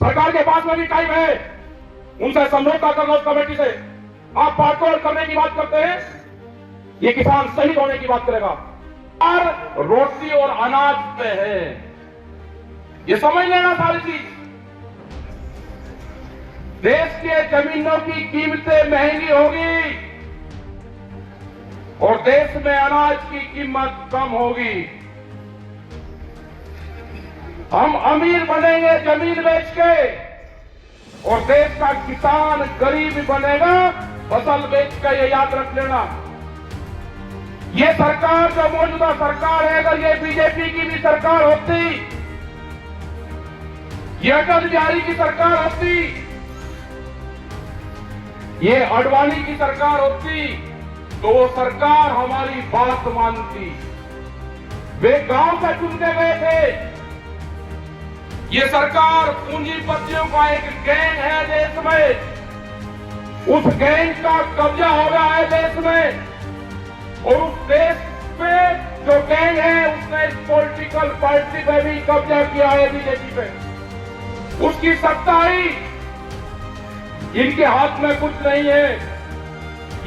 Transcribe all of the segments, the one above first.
सरकार के पास में भी टाइम है, उनसे समझौता करना उस कमेटी से। आप बातोड़ करने की बात करते हैं, ये किसान शहीद होने की बात करेगा। और रोटी और अनाज पे है, ये समझ लेना सारी चीज। देश के जमीनों की कीमतें महंगी होगी और देश में अनाज की कीमत कम होगी। हम अमीर बनेंगे जमीन बेच के और देश का किसान गरीब बनेगा फसल बेच के, ये याद रख लेना। ये सरकार जो मौजूदा सरकार है, अगर ये बीजेपी की भी सरकार होती, ये अटल बिहारी की सरकार होती, ये आडवाणी की सरकार होती, तो वो सरकार हमारी बात मानती। वे गांव से चुन के गए थे। ये सरकार पूंजीपतियों का एक गैंग है देश में, उस गैंग का कब्जा हो गया है देश में, और उस देश पे जो गैंग है उसने इस पॉलिटिकल पार्टी पे भी कब्जा किया है, बीजेपी पे। उसकी सत्ता ही इनके हाथ में कुछ नहीं है।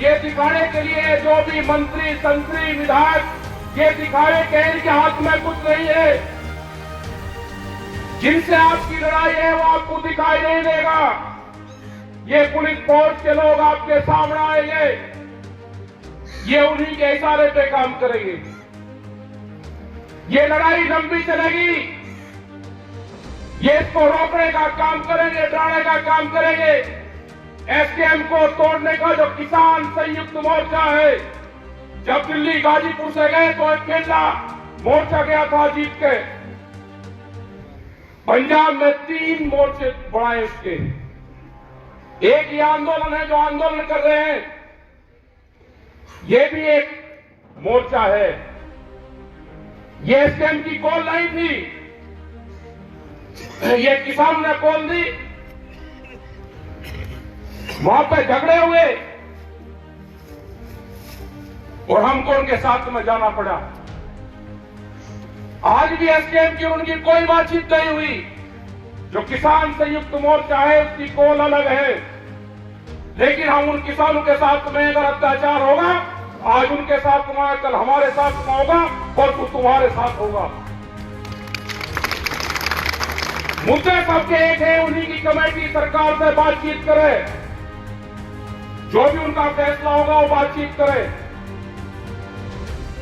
ये दिखाने के लिए जो भी मंत्री संतरी विधायक ये दिखावे कि इनके हाथ में कुछ नहीं है, जिनसे आपकी लड़ाई है वो आपको दिखाई नहीं देगा। ये पुलिस फोर्स के लोग आपके सामने आएंगे, ये उन्हीं के इशारे पे काम करेंगे। ये लड़ाई लंबी चलेगी, ये इसको रोकने का काम करेंगे, डराने का काम करेंगे। एसकेएम को तोड़ने का जो किसान संयुक्त मोर्चा है, जब दिल्ली गाजीपुर से गए तो अकेला मोर्चा गया था जीत के। पंजाब में 3 मोर्चे बढ़ाए उसके। एक ये आंदोलन है जो आंदोलन कर रहे हैं, ये भी एक मोर्चा है। ये एसकेएम की कॉल नहीं थी, ये किसान ने कॉल दी। वहां पे झगड़े हुए और हमको उनके साथ में जाना पड़ा। आज भी एसकेएम की उनकी कोई बातचीत नहीं हुई। जो किसान संयुक्त मोर्चा है उसकी कॉल अलग है, लेकिन हम उन किसानों के साथ में अगर अत्याचार होगा, आज उनके साथ में, कल हमारे साथ में होगा, परसों तुम्हारे साथ होगा। मुद्दे सबके एक है, उन्हीं की कमेटी सरकार से बातचीत करे, जो भी उनका फैसला होगा वो बातचीत करे।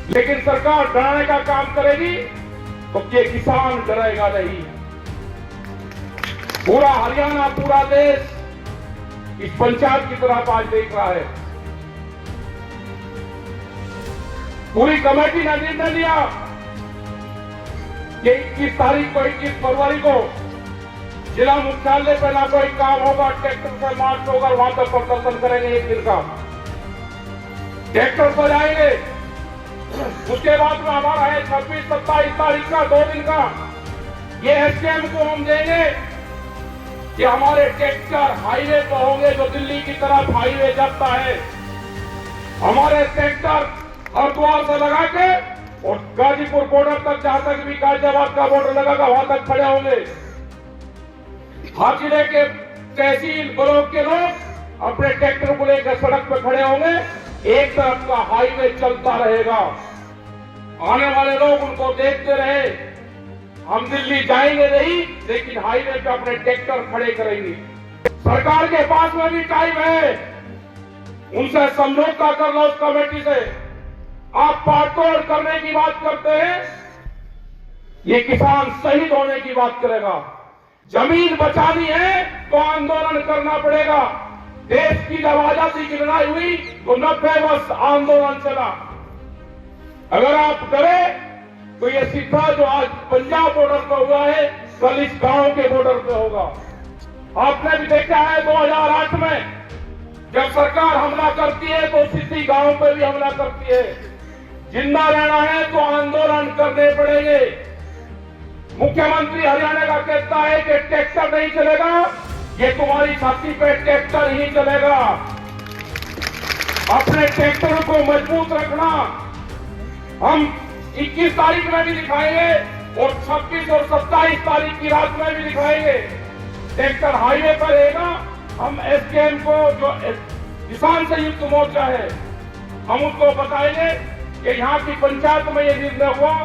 लेकिन सरकार डराने का काम करेगी तो ये किसान डरेगा नहीं। पूरा हरियाणा, पूरा देश इस पंचायत की तरफ आज देख रहा है। पूरी कमेटी ने निर्णय लिया कि 21 तारीख को, 21 फरवरी को जिला मुख्यालय पे ना कोई काम होगा, ट्रैक्टर से मार्च होगा, वहां तक प्रदर्शन करेंगे। एक दिन का ट्रैक्टर पर जाएंगे। उसके बाद में हमारा है 26-27 तारीख का 2 दिन का, ये एसकेएम को हम देंगे कि हमारे ट्रैक्टर हाईवे पर होंगे, जो दिल्ली की तरफ हाईवे जाता है। हमारे ट्रैक्टर हरिद्वार से लगा के और गाजीपुर बॉर्डर तक, जहां तक भी गाजियाबाद का बॉर्डर लगागा वहां तक खड़े होंगे। हर जिले के तहसील ब्लॉक के लोग अपने ट्रैक्टर को लेकर सड़क पर खड़े होंगे। एक तरफ का हाईवे चलता रहेगा, आने वाले लोग उनको देखते रहे। हम दिल्ली जाएंगे नहीं, लेकिन हाईवे पे अपने ट्रैक्टर खड़े करेंगे। सरकार के पास में भी टाइम है, उनसे समझौता कर लो उस कमेटी से। आप बातोड़ करने की बात करते हैं, ये किसान शहीद होने की बात करेगा। जमीन बचानी है तो आंदोलन करना पड़ेगा। देश की जब आजादी की लड़ाई हुई तो 90 वर्ष आंदोलन चला। अगर आप डरे तो ये सीधा जो आज पंजाब बॉर्डर पर हुआ है, कल इस गांव के बॉर्डर पे होगा। आपने भी देखा है 2008 में जब सरकार हमला करती है तो सीधी गांव पे भी हमला करती है। जिंदा रहना है तो आंदोलन करने पड़ेंगे। मुख्यमंत्री हरियाणा का कहता है कि ट्रैक्टर नहीं चलेगा, ये तुम्हारी छाती पे ट्रैक्टर ही चलेगा। अपने ट्रैक्टर को मजबूत रखना। हम 21 तारीख में भी दिखाएंगे और 26 और 27 तारीख की रात में भी दिखाएंगे। ट्रैक्टर हाईवे पर रहेगा। हम एसकेएम को, जो किसान संयुक्त मोर्चा है, हम उसको बताएंगे कि यहाँ की पंचायत में ये निर्णय हुआ,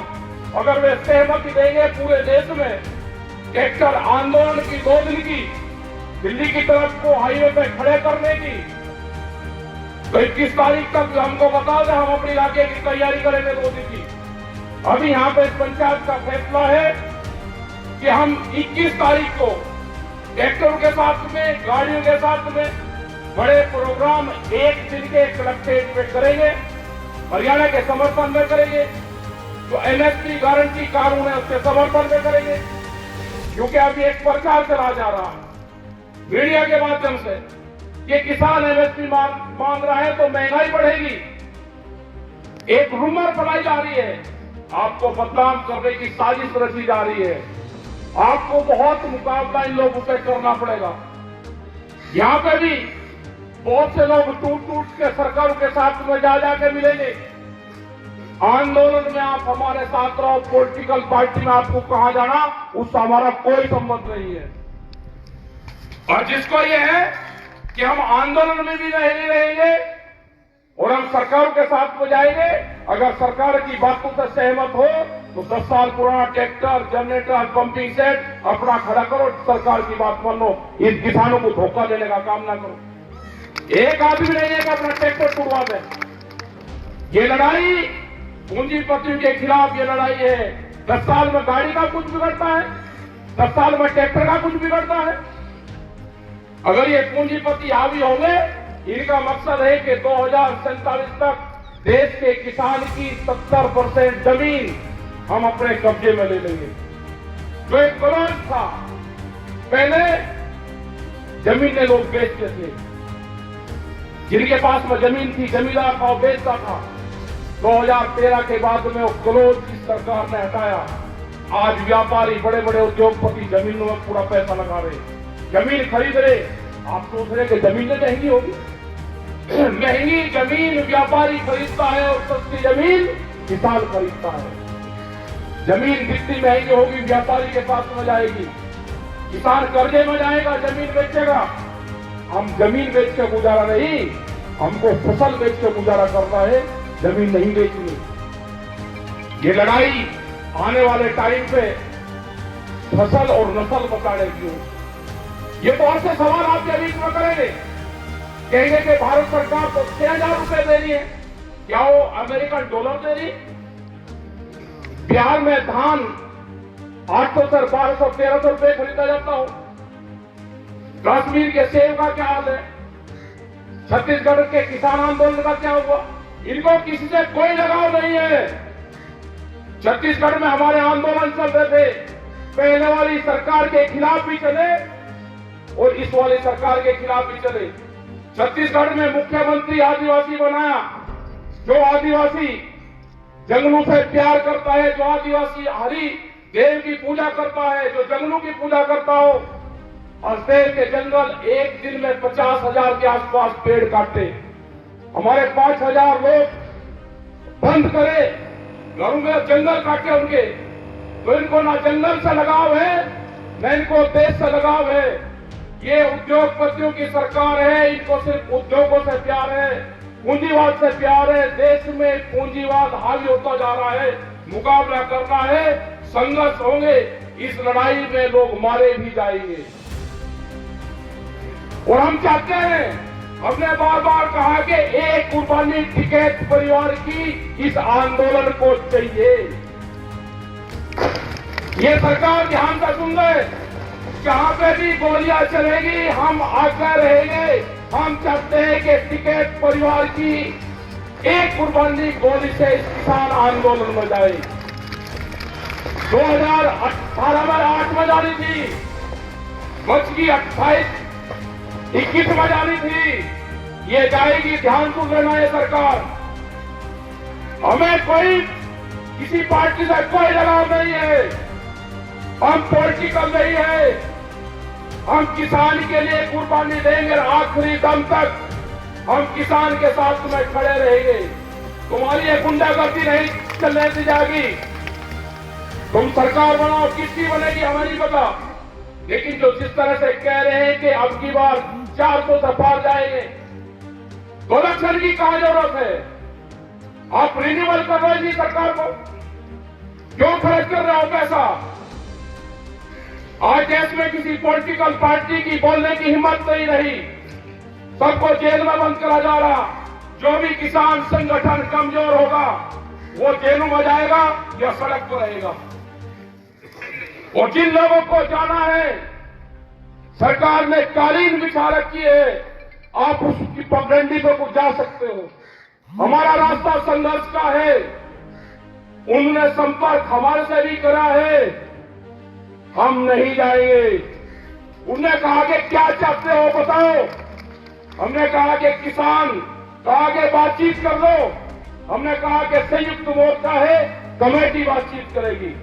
अगर वे सहमति देंगे पूरे देश में ट्रैक्टर आंदोलन की 2 दिन की दिल्ली की तरफ को हाईवे पे खड़े करने की, तो 21 तारीख तक हमको बता दें, हम अपने इलाके की तैयारी करेंगे 2 दिन की। अभी यहाँ पे पंचायत का फैसला है कि हम 21 तारीख को ट्रैक्टरों के साथ में, गाड़ियों के साथ में बड़े प्रोग्राम 1 दिन के कलेक्ट्रेट में करेंगे, हरियाणा के समर्थन में करेंगे, जो एमएसपी गारंटी कानून है उसके समर्थन में करेंगे। क्योंकि अभी एक प्रचार चला जा रहा है मीडिया के माध्यम से, ये किसान एमएसपी मांग रहा है तो महंगाई बढ़ेगी। एक रूमर बनाई जा रही है, आपको बदनाम करने की साजिश रची जा रही है। आपको बहुत मुकाबला इन लोगों से करना पड़ेगा। यहाँ पे भी बहुत से लोग टूट टूट के सरकारों के साथ में जा जाके मिलेंगे। आंदोलन में आप हमारे साथ रहो, पॉलिटिकल पार्टी में आपको कहां जाना उससे हमारा कोई संबंध नहीं है। और जिसको ये है कि हम आंदोलन में भी नहीं रहेंगे और हम सरकार के साथ में जाएंगे, अगर सरकार की बातों से सहमत हो तो 10 साल पुराना ट्रैक्टर, जनरेटर, पंपिंग सेट अपना खड़ा करो, सरकार की बात मान लो। इन किसानों को धोखा देने का काम ना करो। एक आदमी नहीं है कि अपना ट्रैक्टर टूटवा दे। ये लड़ाई पूंजीपतियों के खिलाफ ये लड़ाई है। 10 साल में गाड़ी का कुछ बिगड़ता है, 10 साल में ट्रैक्टर का कुछ बिगड़ता है। अगर ये पूंजीपति हावी होंगे, इनका मकसद है कि 2047 तक देश के किसान की 70% जमीन हम अपने कब्जे में ले लेंगे। जो एक करोड़ था, पहले जमीनें लोग बेचते थे, जिनके पास में जमीन थी जमींदार था, बेचता था। 2013 के बाद में वो करोड़ की सरकार ने हटाया। आज व्यापारी, बड़े बड़े उद्योगपति जमीनों में पूरा पैसा लगा रहे, जमीन खरीद रहे। आप सोच रहे कि जमीनें महंगी होगी? महंगी जमीन व्यापारी खरीदता है और सस्ती जमीन किसान खरीदता है। जमीन जितनी महंगी होगी व्यापारी के पास में जाएगी, किसान कर्जे में जाएगा, जमीन बेचेगा। हम जमीन बेच के गुजारा नहीं, हमको फसल बेच के गुजारा करना है, जमीन नहीं बेचनी। ये लड़ाई आने वाले टाइम पे फसल और नस्ल बचाने की हो। ये बहुत से सवाल आपके बीच में करेंगे, कहेंगे कि भारत सरकार को 6,000 रुपए दे रही है, क्या वो अमेरिकन डॉलर दे रही? बिहार में धान 800 से 1200 1300 रुपए खरीदा जाता हो। कश्मीर के सेब का क्या हाल है? छत्तीसगढ़ के किसान आंदोलन का क्या हुआ? इनको किसी से कोई लगाव नहीं है। छत्तीसगढ़ में हमारे आंदोलन चल रहे थे, पहले वाली सरकार के खिलाफ भी चले और इस वाली सरकार के खिलाफ भी चले। छत्तीसगढ़ में मुख्यमंत्री आदिवासी बनाया, जो आदिवासी जंगलों से प्यार करता है, जो आदिवासी हरि देव की पूजा करता है, जो जंगलों की पूजा करता हो। और देव के जंगल एक दिन में 50,000 के आसपास पेड़ काटे। हमारे 5,000 लोग बंद करे, घरों में जंगल काटे उनके। तो इनको ना जंगल से लगाव है, न इनको देश से लगाव है। ये उद्योगपतियों की सरकार है, इनको सिर्फ उद्योगों से प्यार है, पूंजीवाद से प्यार है। देश में पूंजीवाद हावी होता जा रहा है, मुकाबला करना है, संघर्ष होंगे। इस लड़ाई में लोग मारे भी जाएंगे और हम चाहते हैं, हमने बार बार कहा कि एक कुर्बानी टिकैत परिवार की इस आंदोलन को चाहिए। ये सरकार ध्यान से सुन ले, जहां पे भी गोलियां चलेगी हम आगे रहेंगे। हम चाहते हैं कि टिकैत परिवार की एक कुर्बानी गोली से इस किसान आंदोलन में जाए। 2018 में 8 में जानी थी, बच की 21 में जानी थी। ये जाएगी, ध्यान सुन लेना ये सरकार। हमें कोई किसी पार्टी से कोई लगाव नहीं है, हम पॉलिटिकल नहीं है। हम किसान के लिए कुर्बानी देंगे, आखिरी दम तक हम किसान के साथ में खड़े रहेंगे। तुम्हारी ये गुंडागर्दी नहीं चलने दी जाएगी। तुम सरकार बनाओ, किसकी बनेगी हमें नहीं पता, लेकिन जो जिस तरह से कह रहे हैं कि अब की बार 400 से पार जाएंगे, गोरक्षण की कहां जरूरत है? आप रिन्यूअल कर रहे हैं सरकार को, क्यों खर्च कर रहे हो पैसा? आज देश में किसी पॉलिटिकल पार्टी की बोलने की हिम्मत नहीं रही, सबको जेल में बंद करा जा रहा। जो भी किसान संगठन कमजोर होगा वो जेलों में जाएगा या सड़क पर रहेगा। और जिन लोगों को जाना है, सरकार ने कालीन बिछा रखी है, आप उसकी पगडंडी पर कुछ जा सकते हो। हमारा रास्ता संघर्ष का है, उन्होंने संपर्क हमारे से भी करा है, हम नहीं जाएंगे। उन्होंने कहा कि क्या चाहते हो बताओ, हमने कहा कि किसान, कहा कि बातचीत कर लो, हमने कहा कि संयुक्त मोर्चा है, कमेटी बातचीत करेगी।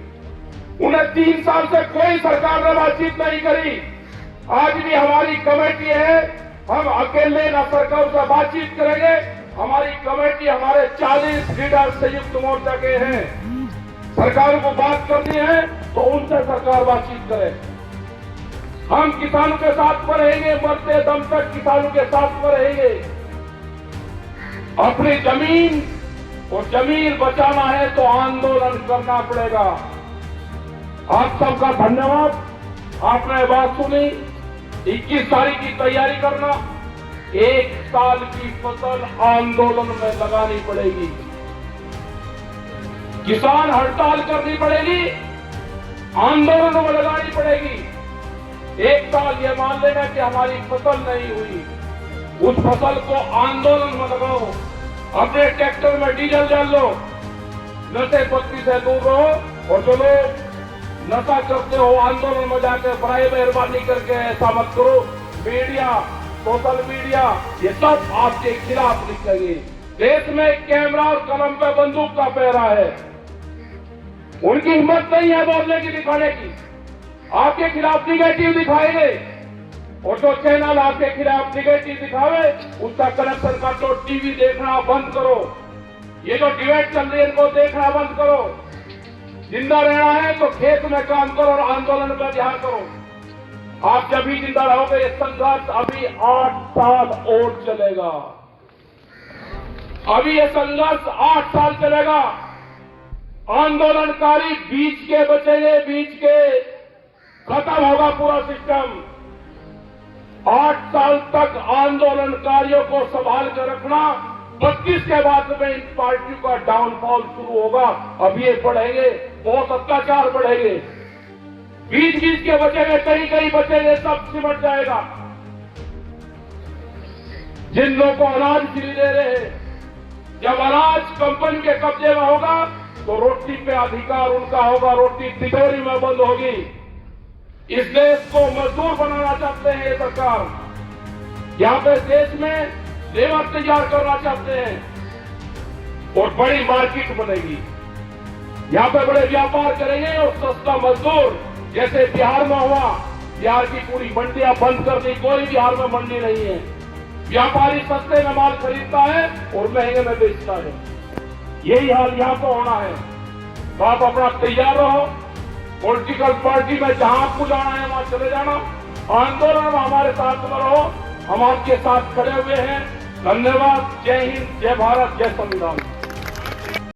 उन्हें 3 साल से कोई सरकार ने बातचीत नहीं करी। आज भी हमारी कमेटी है, हम अकेले न सरकार से बातचीत करेंगे। हमारी कमेटी, हमारे 40 लीडर संयुक्त मोर्चा के हैं। सरकार को बात करनी है तो उनसे सरकार बातचीत करे। हम किसानों के साथ पर रहेंगे, मरते दम तक किसानों के साथ पर रहेंगे। अपनी जमीन और जमीन बचाना है तो आंदोलन करना पड़ेगा। आप सबका धन्यवाद, आपने बात सुनी। 21 तारीख की तैयारी करना, 1 साल की फसल आंदोलन में लगानी पड़ेगी। किसान हड़ताल करनी पड़ेगी, आंदोलन में लगानी पड़ेगी। 1 साल ये मान लेना कि हमारी फसल नहीं हुई, उस फसल को आंदोलन में लगाओ। अपने ट्रैक्टर में डीजल डाल लो, नशे पत्ती से दूर रहो। और जो लोग नशा करते हो, आंदोलन में जाकर बड़ाई मेहरबानी करके ऐसा मत करो। मीडिया, सोशल मीडिया, ये सब आपके खिलाफ लिखेंगे। देश में कैमरा और कलम पे बंदूक का पहरा है, उनकी हिम्मत नहीं है बोलने की, दिखाने की। आपके खिलाफ निगेटिव दिखाएंगे, और जो चैनल आपके खिलाफ निगेटिव दिखावे उसका कनेक्शन काट लो, टीवी देखना बंद करो। ये जो डिबेट चल रही है इनको देखना बंद करो। जिंदा रहना है तो खेत में काम करो और आंदोलन पर ध्यान करो। आप जब भी जिंदा रहोगे, ये संघर्ष अभी 8 साल और चलेगा। अभी ये संघर्ष 8 साल चलेगा। आंदोलनकारी बीच के बचेंगे, बीच के खत्म होगा पूरा सिस्टम। 8 साल तक आंदोलनकारियों को संभाल कर रखना। 32 के बाद में इन पार्टियों का डाउनफॉल शुरू होगा। अब ये बढ़ेंगे, बहुत अत्याचार बढ़ेंगे। बीच बीच के बचेंगे, कहीं कहीं बचेंगे, सब सिमट जाएगा। जिन लोगों को अनाज फ्री दे रहे हैं, जब अनाज कंपनी के कब्जे में होगा तो रोटी पे अधिकार उनका होगा, रोटी तिजोरी में बंद होगी। इस देश को मजदूर बनाना चाहते हैं ये सरकार। यहाँ पे देश में लेबर तैयार करना चाहते हैं और बड़ी मार्केट बनेगी। यहाँ पे बड़े व्यापार करेंगे और सस्ता मजदूर, जैसे बिहार में हुआ। बिहार की पूरी मंडियां बंद कर दी, कोई बिहार में मंडी नहीं है। व्यापारी सस्ते में माल खरीदता है और महंगे में बेचता है। यही हाल यहाँ पर होना है। तो आप अपना तैयार रहो। पॉलिटिकल पार्टी में जहां आपको जाना है वहां चले जाना। आंदोलन में हमारे साथ में रहो, हम आपके साथ खड़े हुए हैं। धन्यवाद। जय हिंद, जय भारत, जय संविधान।